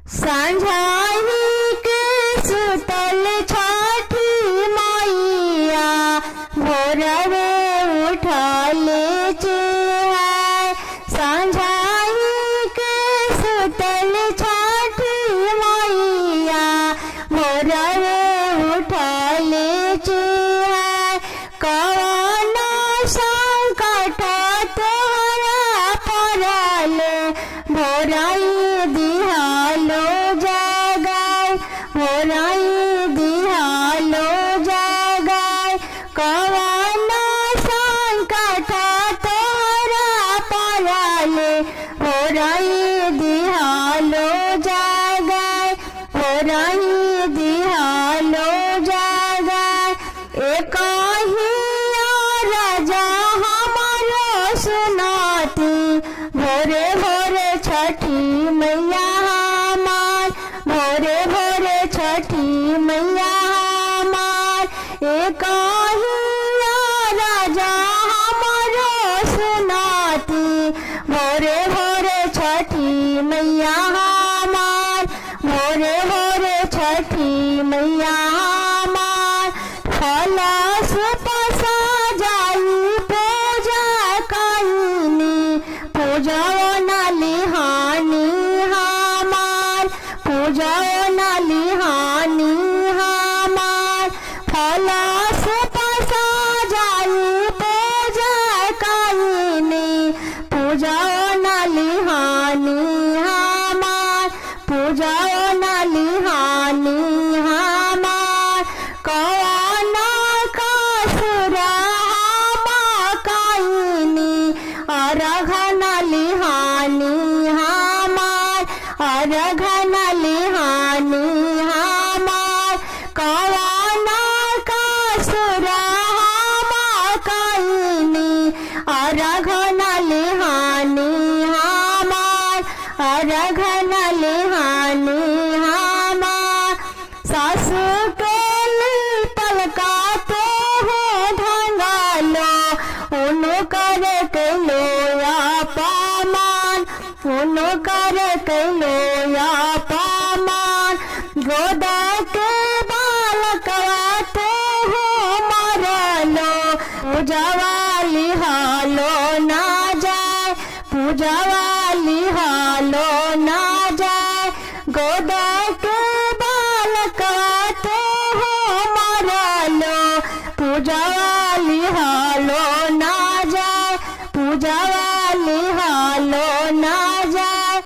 सांझाही के सुतल छठी मैया भोरवे उठले है। सांझाही के सुतल छठी मैया भोरवे उठले है। कवन संकट तोहरा पड़ल भोराई दिहालो जगाय भोराई दिहालो जगाय। कवन संकट तोहरा पड़ल भोराई दिहालो जगाय भोराई दिहालो जगाय। एक राजा हमारो सुनाती भोरे भोरे छठी मैया हमार भोरे भोरे छठी मैया हमार। एक राजा हमारो सुनाती भोरे भोरे छठी मैया हमार भोरे भोरे छठी मैया हमार। फल पसा जाई पूजा कईनी पूजा नलिहानी हमार पूजा नलिहानी हमार। फल पसा जाई पूजा कईनी पूजा नलिहानी हमार पूजा नलिहानी हमार। कवन कसुर हम कईनी अर्घ नलिहानी हमार अर्घ नलिहानी हमार। कवन कसुर हम कईनी अर्घ नलिहानी हमार अर्घ नलिहानी हमार। सासु के पलका तो हो ढंगालो उनो कर के लोया पामान उनो कर के लोया पामान। गोदा